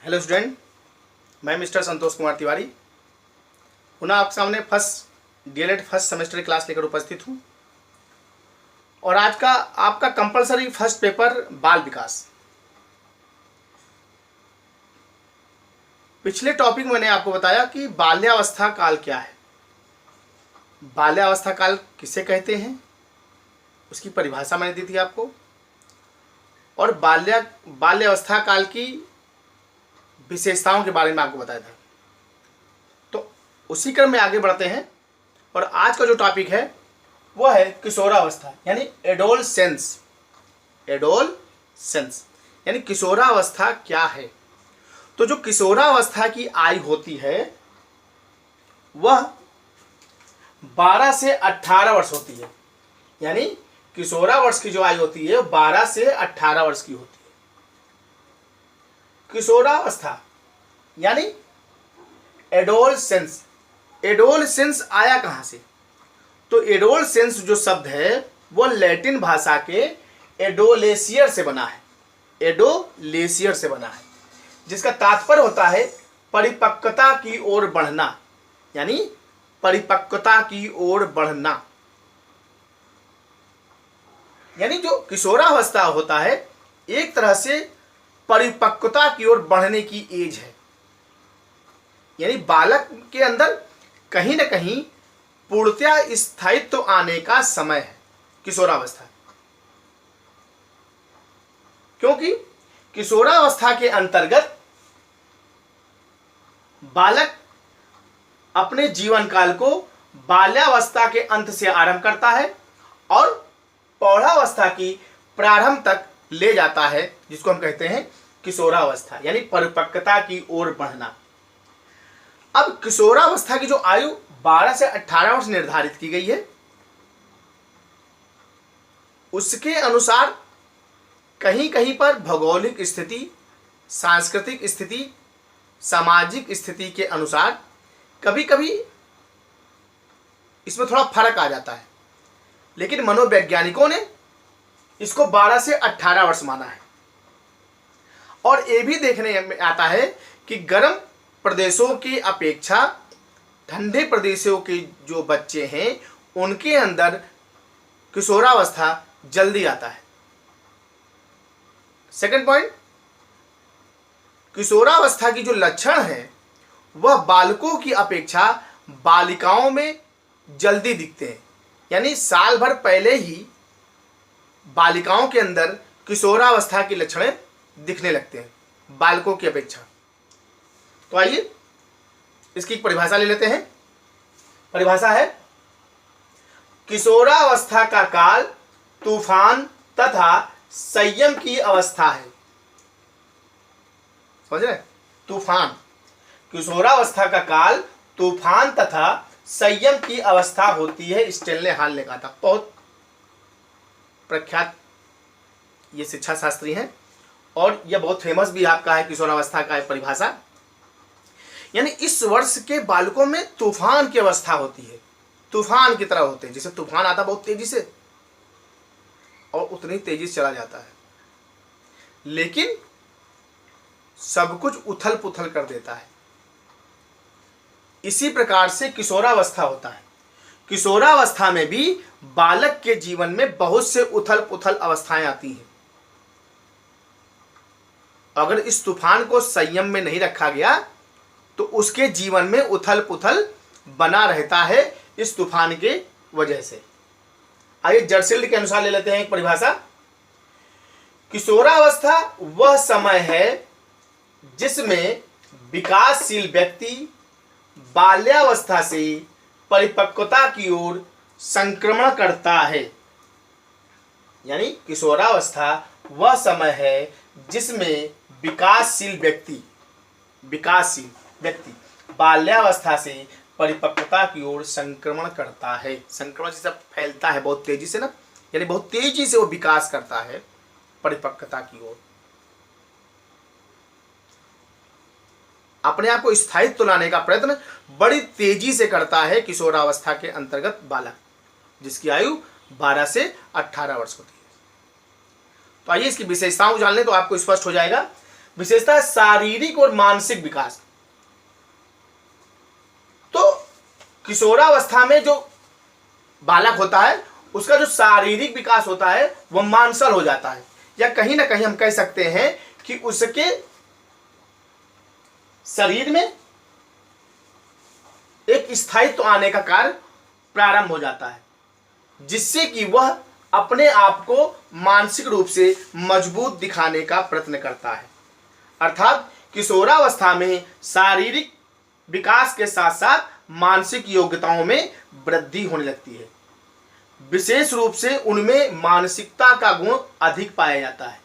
Hello student, मैं mister Santosh Kumar Tiwari पुनः आपके सामने डीएलएड फर्स्ट सेमेस्टर की क्लास लेकर उपस्थित हूँ। और आज का आपका कंपलसरी फर्स्ट पेपर बाल विकास। पिछले टॉपिक में मैंने आपको बताया कि बाल्यावस्था काल क्या है, बाल्यावस्था काल किसे कहते हैं, उसकी परिभाषा मैंने दी थी आपको, और बाल्यावस्था काल की विशेषताओं के बारे में आपको बताया था। तो उसी क्रम में आगे बढ़ते हैं और आज का जो टॉपिक है वह है किशोरावस्था यानी एडोलसेंस। एडोलसेंस यानी किशोरावस्था क्या है। तो जो किशोरावस्था की आयु होती है वह 12 से 18 वर्ष होती है। यानी किशोरावर्ष की जो आयु होती है 12 से 18 वर्ष की होती है। किशोरावस्था यानी एडोलसेंस। एडोलसेंस आया कहां से? तो एडोलसेंस जो शब्द है वो लैटिन भाषा के एडोलेसियर से बना है। एडोलेसियर से बना है, जिसका तात्पर्य होता है परिपक्वता की ओर बढ़ना, यानी परिपक्वता की ओर बढ़ना। यानी जो किशोरावस्था होता है एक तरह से परिपक्वता की ओर बढ़ने की एज है। यानी बालक के अंदर कहीं ना कहीं पूर्णतया स्थायित्व आने का समय है किशोरावस्था। क्योंकि किशोरावस्था के अंतर्गत बालक अपने जीवन काल को बाल्यावस्था के अंत से आरंभ करता है और प्रौढ़ावस्था की प्रारंभ तक ले जाता है, जिसको हम कहते हैं किशोरावस्था यानी परिपक्वता की ओर बढ़ना। अब किशोरावस्था की जो आयु 12 से 18 वर्ष निर्धारित की गई है, उसके अनुसार कहीं कहीं पर भौगोलिक स्थिति, सांस्कृतिक स्थिति, सामाजिक स्थिति के अनुसार कभी कभी इसमें थोड़ा फर्क आ जाता है, लेकिन मनोवैज्ञानिकों ने इसको 12 से 18 वर्ष माना है। और ये भी देखने में आता है कि गर्म प्रदेशों की अपेक्षा ठंडे प्रदेशों के जो बच्चे हैं उनके अंदर किशोरावस्था जल्दी आता है। सेकंड पॉइंट, किशोरावस्था की जो लक्षण है वह बालकों की अपेक्षा बालिकाओं में जल्दी दिखते हैं। यानी साल भर पहले ही बालिकाओं के अंदर किशोरावस्था के लक्षण दिखने लगते हैं बालकों की अपेक्षा। तो आइए इसकी परिभाषा ले लेते हैं। परिभाषा है किशोरावस्था का काल तूफान तथा संयम की अवस्था है। समझ रहे? तूफान, किशोरावस्था का काल तूफान तथा संयम की अवस्था होती है। स्टेनले हॉल ने कहा था, बहुत प्रख्यात ये शिक्षा शास्त्री हैं और यह बहुत फेमस भी आपका है किशोरावस्था का परिभाषा। यानी इस वर्ष के बालकों में तूफान की अवस्था होती है, तूफान की तरह होते हैं। जैसे तूफान आता बहुत तेजी से और उतनी तेजी से चला जाता है, लेकिन सब कुछ उथल पुथल कर देता है। इसी प्रकार से किशोरावस्था होता है। किशोरावस्था में भी बालक के जीवन में बहुत से उथल पुथल अवस्थाएं आती हैं। अगर इस तूफान को संयम में नहीं रखा गया तो उसके जीवन में उथल पुथल बना रहता है इस तूफान के वजह से। आइए जर्सिल्ड के अनुसार ले लेते हैं एक परिभाषा। किशोरावस्था वह समय है जिसमें विकासशील व्यक्ति बाल्यावस्था से परिपक्वता की ओर संक्रमण करता है। यानी किशोरावस्था वह समय है जिसमें विकासशील व्यक्ति बाल्यावस्था से परिपक्वता की ओर संक्रमण करता है। संक्रमण से सब फैलता है बहुत तेजी से ना, यानी बहुत तेजी से वो विकास करता है परिपक्वता की ओर। अपने आप को स्थायित्व लाने का प्रयत्न बड़ी तेजी से करता है किशोरावस्था के अंतर्गत बालक, जिसकी आयु 12 से 18 वर्ष होती है। तो आइए इसकी विशेषताओं को जान लें तो आपको स्पष्ट हो जाएगा। विशेषता है शारीरिक और मानसिक विकास। तो किशोरावस्था में जो बालक होता है उसका जो शारीरिक विकास होता है वह मांसल हो जाता है, या कहीं ना कहीं हम कह सकते हैं कि उसके शरीर में एक स्थायित्व आने का कार्य प्रारंभ हो जाता है, जिससे कि वह अपने आप को मानसिक रूप से मजबूत दिखाने का प्रयत्न करता है। अर्थात किशोरावस्था में शारीरिक विकास के साथ साथ मानसिक योग्यताओं में वृद्धि होने लगती है। विशेष रूप से उनमें मानसिकता का गुण अधिक पाया जाता है।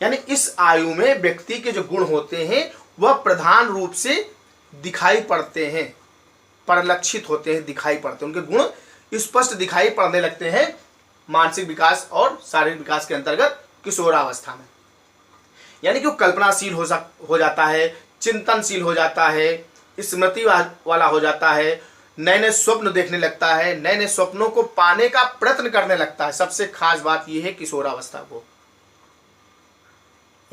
यानी इस आयु में व्यक्ति के जो गुण होते हैं वह प्रधान रूप से दिखाई पड़ते हैं, परिलक्षित होते हैं, दिखाई पड़ते हैं, उनके गुण स्पष्ट दिखाई पड़ने लगते हैं मानसिक विकास और शारीरिक विकास के अंतर्गत किशोरावस्था में। यानी कि वो कल्पनाशील हो जाता है, चिंतनशील हो जाता है, स्मृति वाला हो जाता है, नए नए स्वप्न देखने लगता है, नए नए स्वप्नों को पाने का प्रयत्न करने लगता है। सबसे खास बात यह है किशोरावस्था को,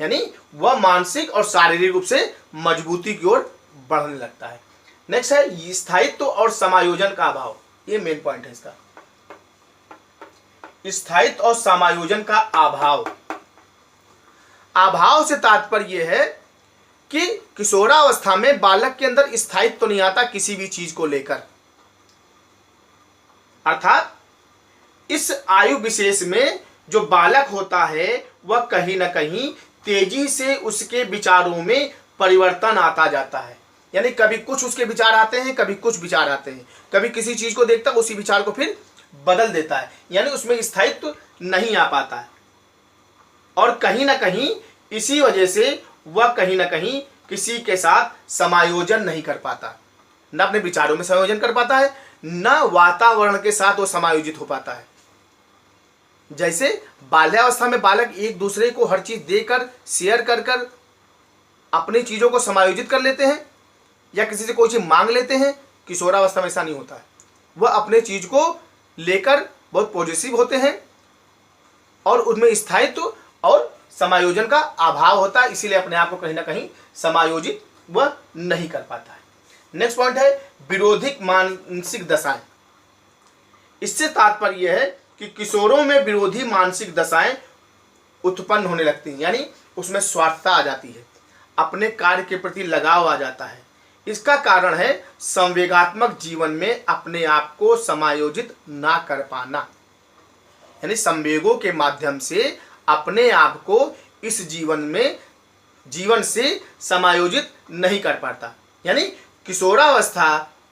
यानी वह मानसिक और शारीरिक रूप से मजबूती की ओर बढ़ने लगता है। नेक्स्ट है स्थायित्व और समायोजन का अभाव। ये मेन पॉइंट है इसका, स्थायित्व और समायोजन का अभाव। अभाव से तात्पर्य है कि किशोरावस्था में बालक के अंदर स्थायित्व तो नहीं आता किसी भी चीज को लेकर। अर्थात इस आयु विशेष में जो बालक होता है वह कहीं ना कहीं तेजी से उसके विचारों में परिवर्तन आता जाता है। यानी कभी कुछ उसके विचार आते हैं, कभी कुछ विचार आते हैं, कभी किसी चीज को देखता है उसी विचार को फिर बदल देता है। यानी उसमें स्थायित्व नहीं आ पाता है, और कहीं ना कहीं इसी वजह से वह कहीं ना कहीं किसी के साथ समायोजन नहीं कर पाता, न अपने विचारों में समायोजन कर पाता है, न वातावरण के साथ वो समायोजित हो पाता है। जैसे बाल्यावस्था में बालक एक दूसरे को हर चीज देकर, शेयर कर कर अपनी चीजों को समायोजित कर लेते हैं या किसी से कोई चीज मांग लेते हैं, किशोरावस्था में ऐसा नहीं होता है। वह अपने चीज को लेकर बहुत पॉजिटिव होते हैं और उनमें स्थायित्व और समायोजन का अभाव होता है, इसीलिए अपने आप को कहीं ना कहीं समायोजित वह नहीं कर पाता है। नेक्स्ट पॉइंट है विरोधिक मानसिक दशाएं। इससे तात्पर्य है कि किशोरों में विरोधी मानसिक दशाएं उत्पन्न होने लगती हैं, यानी उसमें स्वार्थता आ जाती है, अपने कार्य के प्रति लगाव आ जाता है। इसका कारण है संवेगात्मक जीवन में अपने आप को समायोजित ना कर पाना, यानी संवेगों के माध्यम से अपने आप को इस जीवन से समायोजित नहीं कर पाता। यानी किशोरावस्था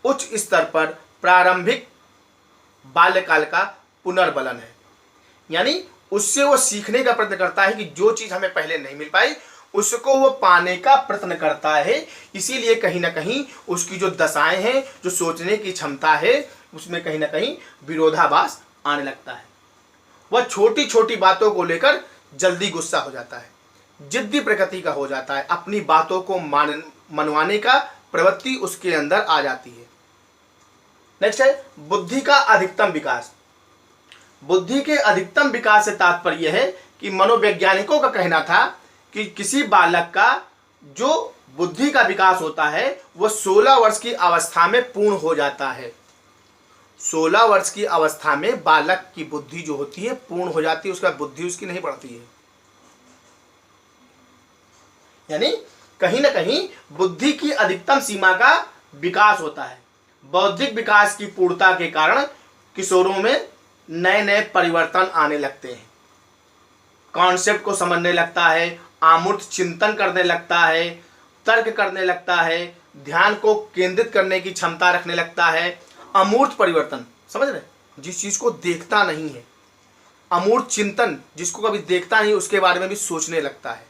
उच्च स्तर पर प्रारंभिक बाल्यकाल का पुनर्बलन है, यानी उससे वो सीखने का प्रयत्न करता है कि जो चीज हमें पहले नहीं मिल पाई उसको वो पाने का प्रयत्न करता है। इसीलिए कहीं ना कहीं उसकी जो दशाएं हैं, जो सोचने की क्षमता है, उसमें कहीं ना कहीं विरोधाभास आने लगता है। वह छोटी छोटी बातों को लेकर जल्दी गुस्सा हो जाता है, जिद्दी प्रकृति का हो जाता है, अपनी बातों को मनवाने का प्रवृत्ति उसके अंदर आ जाती है। नेक्स्ट है बुद्धि का अधिकतम विकास। बुद्धि के अधिकतम विकास से तात्पर्य है कि मनोवैज्ञानिकों का कहना था कि किसी बालक का जो बुद्धि का विकास होता है वह 16 वर्ष की अवस्था में पूर्ण हो जाता है। 16 वर्ष की अवस्था में बालक की बुद्धि जो होती है पूर्ण हो जाती है, उसका बुद्धि उसकी नहीं बढ़ती है। यानी कहीं ना कहीं बुद्धि की अधिकतम सीमा का विकास होता है। बौद्धिक विकास की पूर्णता के कारण किशोरों में नए नए परिवर्तन आने लगते हैं, कॉन्सेप्ट को समझने लगता है, आमूर्त चिंतन करने लगता है, तर्क करने लगता है, ध्यान को केंद्रित करने की क्षमता रखने लगता है। अमूर्त परिवर्तन, समझ रहे, जिस चीज को देखता नहीं है, अमूर्त चिंतन, जिसको कभी देखता नहीं उसके बारे में भी सोचने लगता है।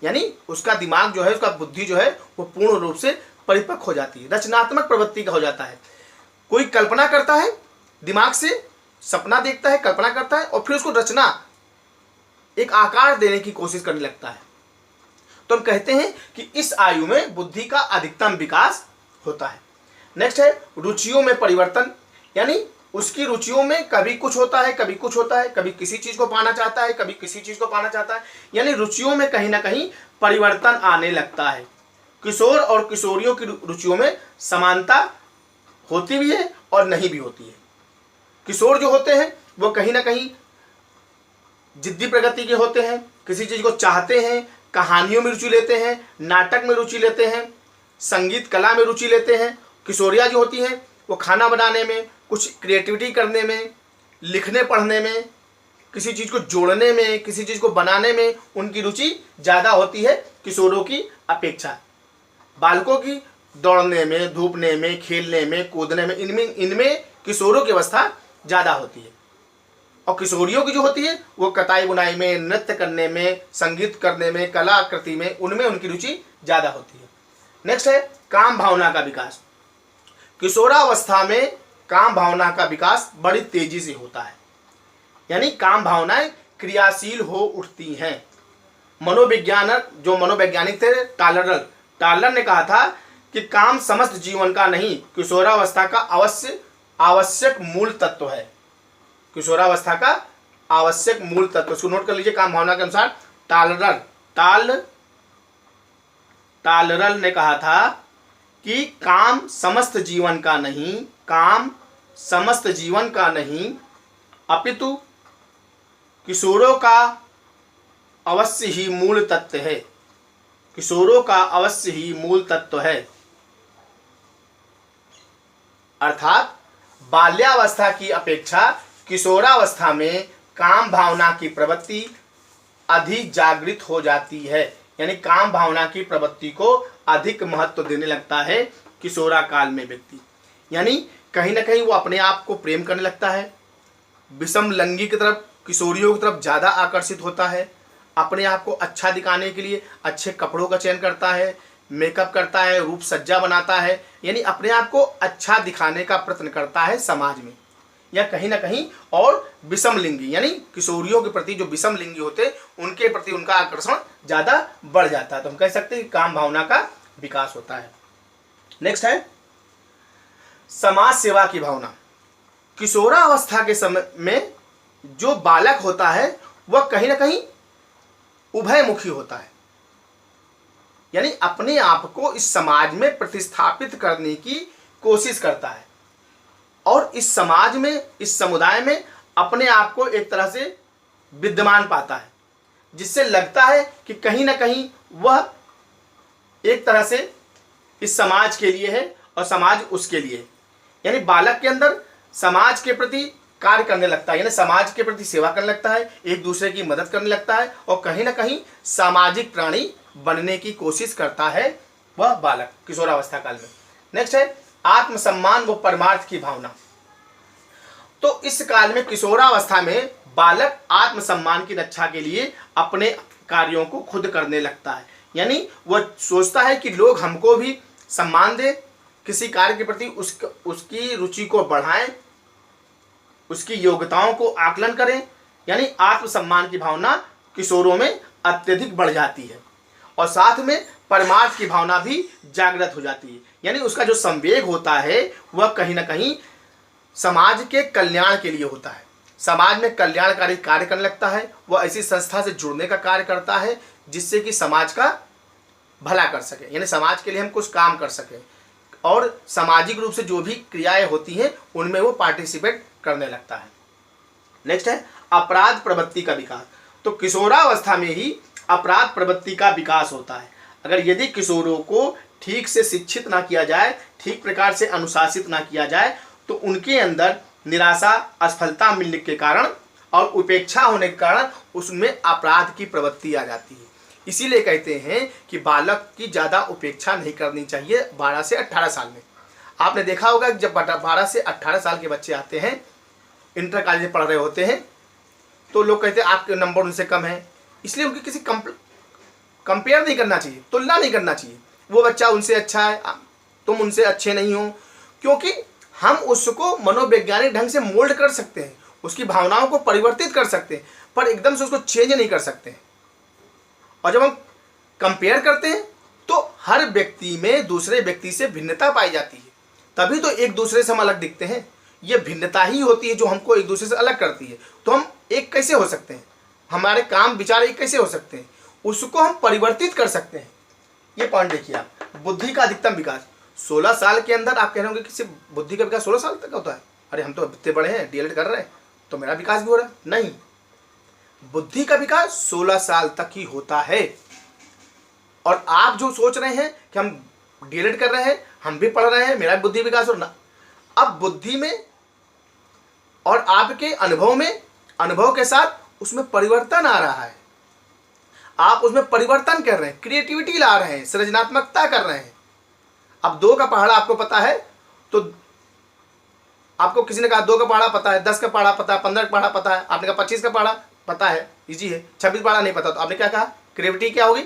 यानी उसका दिमाग जो है, उसका बुद्धि जो है वो पूर्ण रूप से परिपक्व हो जाती है, रचनात्मक प्रवृत्ति का हो जाता है। कोई कल्पना करता है, दिमाग से सपना देखता है, कल्पना करता है और फिर उसको रचना, एक आकार देने की कोशिश करने लगता है। तो हम कहते हैं कि इस आयु में बुद्धि का अधिकतम विकास होता है। नेक्स्ट है रुचियों में परिवर्तन, यानी उसकी रुचियों में कभी कुछ होता है, कभी कुछ होता है, कभी किसी चीज को पाना चाहता है, कभी किसी चीज को पाना चाहता है, यानी रुचियों में कहीं ना कहीं परिवर्तन आने लगता है। किशोर और किशोरियों की रुचियों में समानता होती भी है और नहीं भी होती है। किशोर जो होते हैं वो कहीं ना कहीं जिद्दी प्रगति के होते हैं, किसी चीज को चाहते हैं, कहानियों में रुचि लेते हैं, नाटक में रुचि लेते हैं, संगीत कला में रुचि लेते हैं। किशोरियाँ जो होती हैं वो खाना बनाने में, कुछ क्रिएटिविटी करने में, लिखने पढ़ने में, किसी चीज़ को जोड़ने में, किसी चीज़ को बनाने में उनकी रुचि ज़्यादा होती है किशोरों की अपेक्षा। बालकों की दौड़ने में, धूपने में, खेलने में, कूदने में, इनमें किशोरों की अवस्था ज़्यादा होती है। और किशोरियों की जो होती है वो कताई बुनाई में, नृत्य करने में, संगीत करने में, कलाकृति में, उनमें उनकी रुचि ज़्यादा होती है। नेक्स्ट है काम भावना का विकास। किशोरावस्था में काम भावना का विकास बड़ी तेजी से होता है, यानी काम भावनाएं क्रियाशील हो उठती हैं। मनोवैज्ञानिक थे टालर ने कहा था कि काम समस्त जीवन का नहीं, किशोरावस्था का आवश्यक मूल तत्व है। किशोरावस्था का आवश्यक मूल तत्व, इसको नोट कर लीजिए। काम भावना के अनुसार टालरल ने कहा था कि काम समस्त जीवन का नहीं, अपितु किशोरों का अवश्य ही मूल तत्व है। किशोरों का अवश्य ही मूल तत्व है। अर्थात बाल्यावस्था की अपेक्षा किशोरावस्था में काम भावना की प्रवृत्ति अधिक जागृत हो जाती है, यानी काम भावना की प्रवृत्ति को अधिक महत्व देने लगता है किशोरा काल में व्यक्ति। यानी कहीं ना कहीं वो अपने आप को प्रेम करने लगता है, विषम लिंगी की तरफ, किशोरियों की तरफ ज़्यादा आकर्षित होता है, अपने आप को अच्छा दिखाने के लिए अच्छे कपड़ों का चयन करता है, मेकअप करता है, रूप सज्जा बनाता है, यानी अपने आप को अच्छा दिखाने का प्रयत्न करता है समाज में। या कहीं ना कहीं और विषम लिंगी, यानी किशोरियों के प्रति जो विषम लिंगी होते उनके प्रति उनका आकर्षण ज़्यादा बढ़ जाता है। तो हम कह सकते हैं कि काम भावना का विकास होता है। नेक्स्ट है समाज सेवा की भावना। किशोरावस्था के समय में जो बालक होता है वह कहीं ना कहीं उभयमुखी होता है, यानी अपने आप को इस समाज में प्रतिस्थापित करने की कोशिश करता है और इस समाज में, इस समुदाय में अपने आप को एक तरह से विद्यमान पाता है, जिससे लगता है कि कहीं ना कहीं वह एक तरह से इस समाज के लिए है और समाज उसके लिए है। यानी बालक के अंदर समाज के प्रति कार्य करने लगता है, यानी समाज के प्रति सेवा करने लगता है, एक दूसरे की मदद करने लगता है और कहीं ना कहीं सामाजिक प्राणी बनने की कोशिश करता है वह बालक किशोरावस्था काल में। नेक्स्ट है आत्मसम्मान व परमार्थ की भावना। तो इस काल में किशोरावस्था में बालक आत्मसम्मान की रक्षा के लिए अपने कार्यों को खुद करने लगता है, यानी वह सोचता है कि लोग हमको भी सम्मान दें, किसी कार्य के प्रति उसकी रुचि को बढ़ाएं, उसकी योग्यताओं को आकलन करें, यानी आत्मसम्मान की भावना किशोरों में अत्यधिक बढ़ जाती है और साथ में परमार्थ की भावना भी जागृत हो जाती है, यानी उसका जो संवेग होता है वह कहीं ना कहीं समाज के कल्याण के लिए होता है, समाज में कल्याणकारी कार्य करने लगता है, वह ऐसी संस्था से जुड़ने का कार्य करता है जिससे कि समाज का भला कर सके, यानी समाज के लिए हम कुछ काम कर सकें और सामाजिक रूप से जो भी क्रियाएं होती हैं उनमें वो पार्टिसिपेट करने लगता है। नेक्स्ट है अपराध प्रवृत्ति का विकास। तो किशोरावस्था में ही अपराध प्रवृत्ति का विकास होता है। अगर यदि किशोरों को ठीक से शिक्षित ना किया जाए, ठीक प्रकार से अनुशासित ना किया जाए, तो उनके अंदर निराशा, असफलता मिलने के कारण और उपेक्षा होने के कारण उसमें अपराध की प्रवृत्ति आ जाती है। इसीलिए कहते हैं कि बालक की ज़्यादा उपेक्षा नहीं करनी चाहिए 12 से 18 साल में। आपने देखा होगा कि जब 12 से 18 साल के बच्चे आते हैं, इंटर कॉलेज में पढ़ रहे होते हैं, तो लोग कहते हैं आपके नंबर उनसे कम है, इसलिए उनकी किसी कंपेयर नहीं करना चाहिए, तुलना नहीं करना चाहिए। वो बच्चा उनसे अच्छा है, तुम उनसे अच्छे नहीं हो, क्योंकि हम उसको मनोवैज्ञानिक ढंग से मोल्ड कर सकते हैं, उसकी भावनाओं को परिवर्तित कर सकते हैं, पर एकदम से उसको चेंज नहीं कर सकते हैं। और जब हम कंपेयर करते हैं तो हर व्यक्ति में दूसरे व्यक्ति से भिन्नता पाई जाती है, तभी तो एक दूसरे से हम अलग दिखते हैं, ये भिन्नता ही होती है जो हमको एक दूसरे से अलग करती है। तो हम एक कैसे हो सकते हैं, हमारे काम विचार एक कैसे हो सकते हैं, उसको हम परिवर्तित कर सकते हैं। ये पॉइंट देखिए आप, बुद्धि का अधिकतम विकास 16 साल के अंदर। आप कह रहे होंगे कि सिर्फ बुद्धि का विकास 16 साल तक होता है, अरे हम तो इतने बड़े हैं, डीएलएड कर रहे हैं तो मेरा विकास भी हो रहा है। नहीं, बुद्धि का विकास 16 साल तक ही होता है। और आप जो सोच रहे हैं कि हम डीएलएड कर रहे हैं, हम भी पढ़ रहे हैं, मेरा बुद्धि विकास हो रहा, अब बुद्धि में और आपके अनुभव में, अनुभव के साथ उसमें परिवर्तन आ रहा है। आप उसमें परिवर्तन कर रहे हैं, क्रिएटिविटी ला रहे हैं, सृजनात्मकता कर रहे हैं। अब 2 का पहाड़ा आपको पता है तो आपको किसी ने कहा 2 का पहाड़ा पता है, 10 का पहाड़ा पता है, 15 का पहाड़ा पता है, आपने कहा 25 का पहाड़ा पता है, इजी है। 26 पहाड़ा नहीं पता तो आपने क्या कहा, क्रिएटिविटी क्या होगी,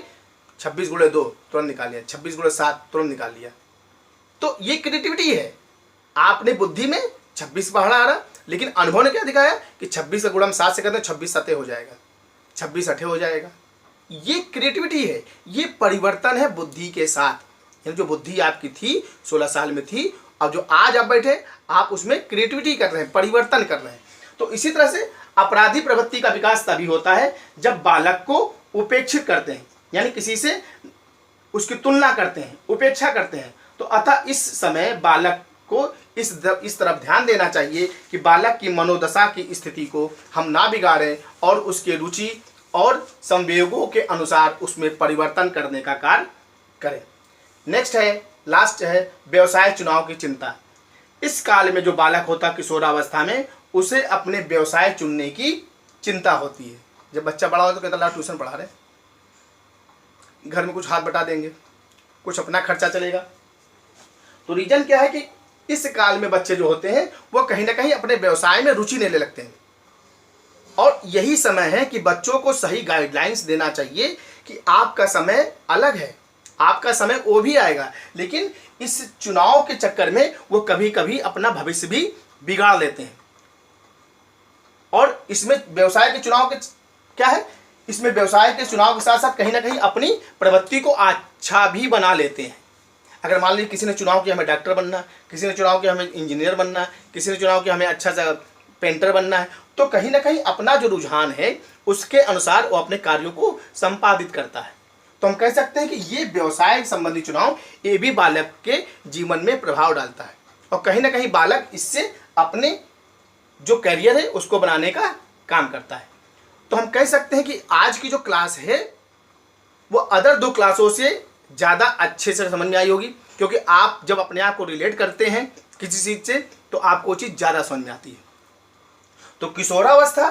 26 गुणे 2 तुरंत निकाल लिया, 26 गुणे 7 तुरंत निकाल लिया। तो ये क्रिएटिविटी है। आपने बुद्धि में 26 पहाड़ा आ रहा, लेकिन अनुभव ने क्या दिखाया कि 26 का गुणा हम 7 से करते हैं, 26 7 हो जाएगा, 26 8 हो जाएगा। ये क्रिएटिविटी है, ये परिवर्तन है बुद्धि के साथ। यानी जो बुद्धि आपकी थी 16 साल में थी, अब जो आज आप बैठे आप उसमें क्रिएटिविटी कर रहे हैं, परिवर्तन कर रहे हैं। तो इसी तरह से अपराधी प्रवृत्ति का विकास तभी होता है जब बालक को उपेक्षित करते हैं, यानी किसी से उसकी तुलना करते हैं, उपेक्षा करते हैं। तो अतः इस समय बालक को इस तरफ ध्यान देना चाहिए कि बालक की मनोदशा की स्थिति को हम ना बिगाड़ें और उसके रुचि और संवेगों के अनुसार उसमें परिवर्तन करने का कार्य करें। नेक्स्ट है, लास्ट है, व्यवसाय चुनाव की चिंता। इस काल में जो बालक होता है किशोरावस्था में, उसे अपने व्यवसाय चुनने की चिंता होती है। जब बच्चा बड़ा हो तो कहता है ट्यूशन पढ़ा रहे, घर में कुछ हाथ बटा देंगे, कुछ अपना खर्चा चलेगा। तो रीजन क्या है कि इस काल में बच्चे जो होते हैं वो कहीं ना कहीं अपने व्यवसाय में रुचि लेने लगते हैं। और यही समय है कि बच्चों को सही गाइडलाइंस देना चाहिए कि आपका समय अलग है, आपका समय वो भी आएगा, लेकिन इस चुनाव के चक्कर में वो कभी कभी अपना भविष्य भी बिगाड़ लेते हैं। और इसमें व्यवसाय के चुनाव के क्या है, इसमें व्यवसाय के चुनाव के साथ साथ कहीं ना कहीं अपनी प्रवृत्ति को अच्छा भी बना लेते हैं। अगर मान लीजिए किसी ने चुनाव किया हमें डॉक्टर बनना, किसी ने चुनाव किया हमें इंजीनियर बनना, किसी ने चुनाव किया हमें अच्छा सा पेंटर बनना है, तो कहीं ना कहीं अपना जो रुझान है उसके अनुसार वो अपने कार्यों को संपादित करता है। तो हम कह सकते हैं कि ये व्यवसाय संबंधी चुनाव ये भी बालक के जीवन में प्रभाव डालता है और कहीं ना कहीं बालक इससे अपने जो करियर है उसको बनाने का काम करता है। तो हम कह सकते हैं कि आज की जो क्लास है वो अदर 2 क्लासों से ज़्यादा अच्छे से समझ में आई होगी, क्योंकि आप जब अपने आप को रिलेट करते हैं किसी चीज़ से तो आपको वो चीज़ ज़्यादा समझ में आती है। तो किशोरावस्था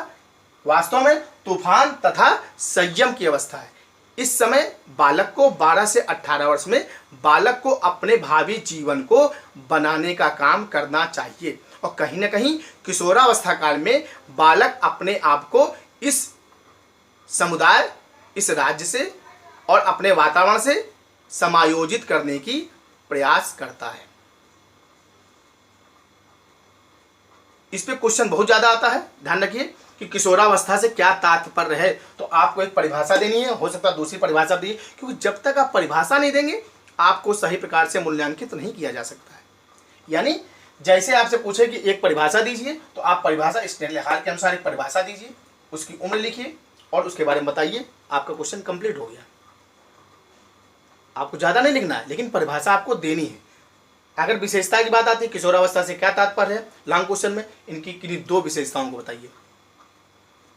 वास्तव में तूफान तथा संयम की अवस्था है। इस समय बालक को 12 से 18 वर्ष में बालक को अपने भावी जीवन को बनाने का काम करना चाहिए। और कहीं ना कहीं किशोरावस्था काल में बालक अपने आप को इस समुदाय, इस राज्य से और अपने वातावरण से समायोजित करने की प्रयास करता है। इस पे क्वेश्चन बहुत ज़्यादा आता है, ध्यान रखिए कि किशोरावस्था से क्या तात्पर्य है। तो आपको एक परिभाषा देनी है, हो सकता है दूसरी परिभाषा दी, क्योंकि जब तक आप परिभाषा नहीं देंगे आपको सही प्रकार से मूल्यांकित नहीं किया जा सकता है। यानी जैसे आपसे पूछे कि एक परिभाषा दीजिए तो आप परिभाषा स्टैनले हाल के अनुसार एक परिभाषा दीजिए, उसकी उम्र लिखिए और उसके बारे में बताइए, आपका क्वेश्चन कंप्लीट हो गया। आपको ज़्यादा नहीं लिखना है, लेकिन परिभाषा आपको देनी है। अगर विशेषता की बात आती है, किशोरावस्था से क्या तात्पर्य है, लॉन्ग क्वेश्चन में इनकी किन्हीं 2 विशेषताओं को बताइए।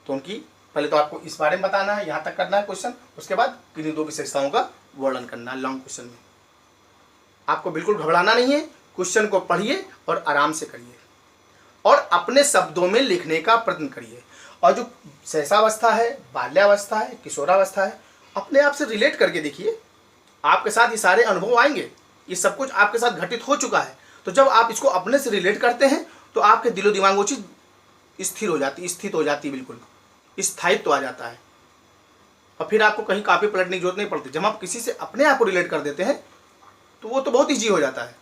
तो उनकी पहले तो आपको इस बारे में बताना है, यहाँ तक करना है क्वेश्चन, उसके बाद किन्हीं 2 विशेषताओं का वर्णन करना है लॉन्ग क्वेश्चन में। आपको बिल्कुल घबराना नहीं है, क्वेश्चन को पढ़िए और आराम से करिए और अपने शब्दों में लिखने का प्रयत्न करिए। और जो शैशवावस्था है, बाल्यावस्था है, किशोरावस्था है, अपने आप से रिलेट करके देखिए, आपके साथ ये सारे अनुभव आएंगे, ये सब कुछ आपके साथ घटित हो चुका है। तो जब आप इसको अपने से रिलेट करते हैं तो आपके दिलो दिमाग वो चीज़ स्थिर हो जाती, स्थित हो जाती, बिल्कुल स्थायित्व आ जाता है और फिर आपको कहीं कापी पलटने की जरूरत नहीं पड़ती। जब आप किसी से अपने आप को रिलेट कर देते हैं तो वो तो बहुत ईजी हो जाता है,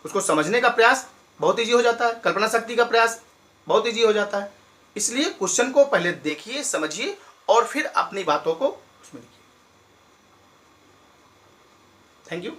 उसको समझने का प्रयास बहुत ईजी हो जाता है, कल्पना शक्ति का प्रयास बहुत ईजी हो जाता है। इसलिए क्वेश्चन को पहले देखिए, समझिए और फिर अपनी बातों को उसमें लिखिए। Thank you.